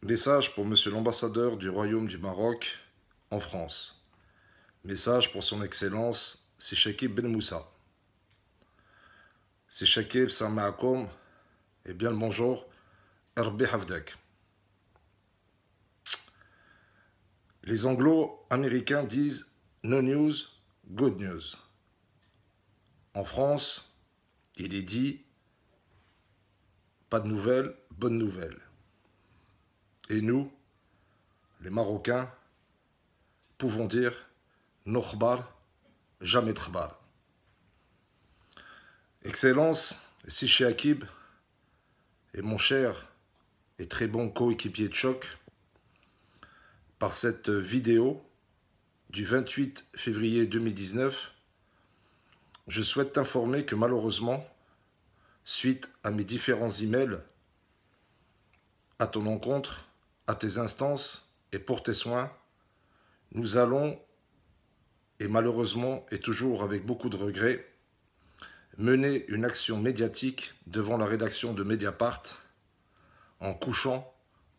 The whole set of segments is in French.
Message pour Monsieur l'ambassadeur du Royaume du Maroc en France. Message pour son Excellence, c'est Shakib Ben Moussa. C'est Shakib, salam alaikum, et bien le bonjour, Erbi Hafdak. Les anglo-américains disent no news, good news. En France, il est dit pas de nouvelles, bonnes nouvelles. Et nous, les Marocains, pouvons dire no khbar, jamais khbar. Excellence, si Shakib et mon cher et très bon coéquipier de choc, par cette vidéo du 28 février 2019, je souhaite t'informer que malheureusement, suite à mes différents emails, à ton encontre, à tes instances et pour tes soins, nous allons, et malheureusement et toujours avec beaucoup de regrets, mener une action médiatique devant la rédaction de Mediapart en couchant,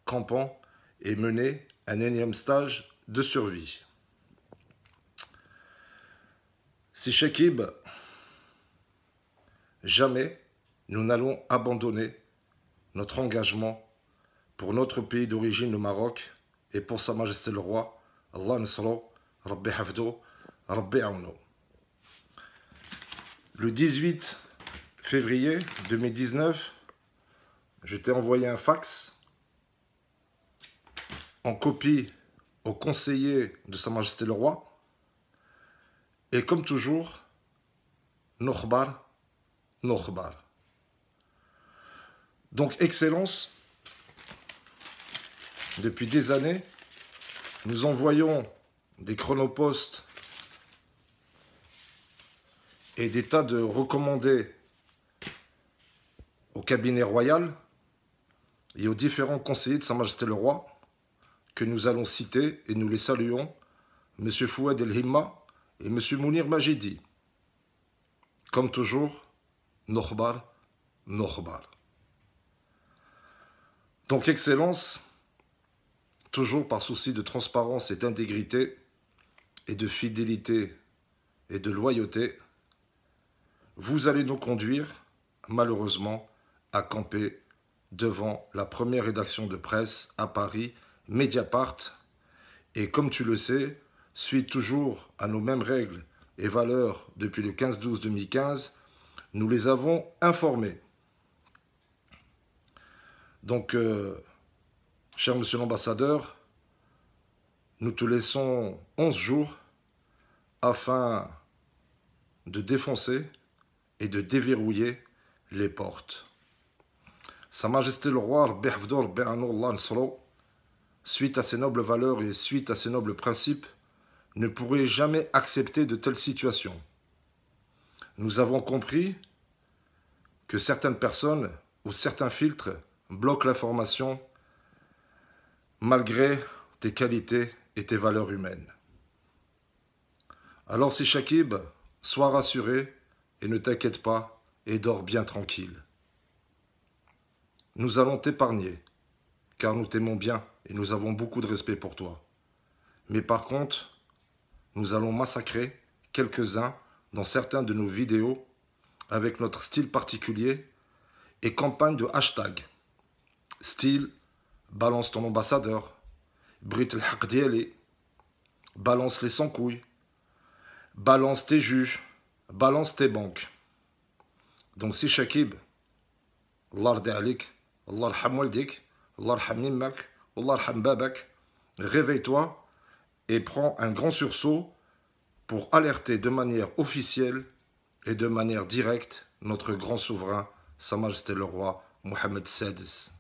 campant et mener un énième stage de survie. Si Shakib, jamais nous n'allons abandonner notre engagement pour notre pays d'origine, le Maroc, et pour Sa Majesté le Roi, Allah Nasro, Rabbi Hafdo, Rabbi Aouno. Le 18 février 2019, je t'ai envoyé un fax en copie au conseiller de Sa Majesté le Roi, et comme toujours, no khbar, no khbar. Donc, Excellence, depuis des années, nous envoyons des chronopostes et des tas de recommandés au cabinet royal et aux différents conseillers de Sa Majesté le Roi que nous allons citer et nous les saluons, M. Fouad El Himma et M. Mounir Majidi. Comme toujours, no khbar, no khbar. Donc, Excellence, toujours par souci de transparence et d'intégrité et de fidélité et de loyauté, vous allez nous conduire, malheureusement, à camper devant la première rédaction de presse à Paris, Mediapart, et comme tu le sais, suite toujours à nos mêmes règles et valeurs depuis le 15-12-2015, nous les avons informés. Donc, cher monsieur l'ambassadeur, nous te laissons 11 jours afin de défoncer et de déverrouiller les portes. Sa Majesté le Roi, Rabbi Hafdo, Rabbi Aouno, Allah Nasro, suite à ses nobles valeurs et suite à ses nobles principes, ne pourrait jamais accepter de telles situations. Nous avons compris que certaines personnes ou certains filtres bloquent l'information malgré tes qualités et tes valeurs humaines. Alors si Shakib, sois rassuré et ne t'inquiète pas et dors bien tranquille. Nous allons t'épargner, car nous t'aimons bien et nous avons beaucoup de respect pour toi. Mais par contre, nous allons massacrer quelques-uns dans certains de nos vidéos avec notre style particulier et campagne de hashtag. Style, balance ton ambassadeur, Brit el Haq Diali, balance les sans-couilles, balance tes juges, balance tes banques. Donc si Shakib, Allah rda alik, Allah arham waldik, Allah arham mimmak, Allah arham babak, réveille-toi et prends un grand sursaut pour alerter de manière officielle et de manière directe notre grand souverain, Sa Majesté le Roi, Mohammed VI.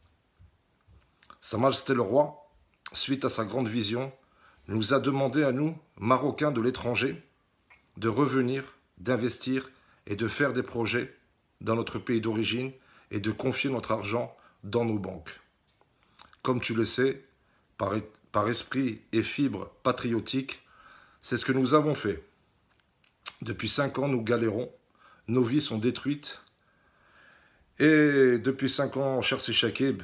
Sa Majesté le Roi, suite à sa grande vision, nous a demandé à nous, Marocains de l'étranger, de revenir, d'investir et de faire des projets dans notre pays d'origine et de confier notre argent dans nos banques. Comme tu le sais, par esprit et fibre patriotique, c'est ce que nous avons fait. Depuis 5 ans, nous galérons, nos vies sont détruites. Et depuis 5 ans, cher Shakib,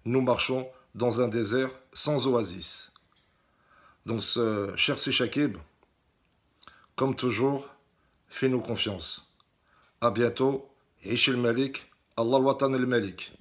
nous marchons dans un désert sans oasis. Donc, cher Shakib, comme toujours, fais-nous confiance. À bientôt. Ish el Malik, Allah al-Watan el Malik.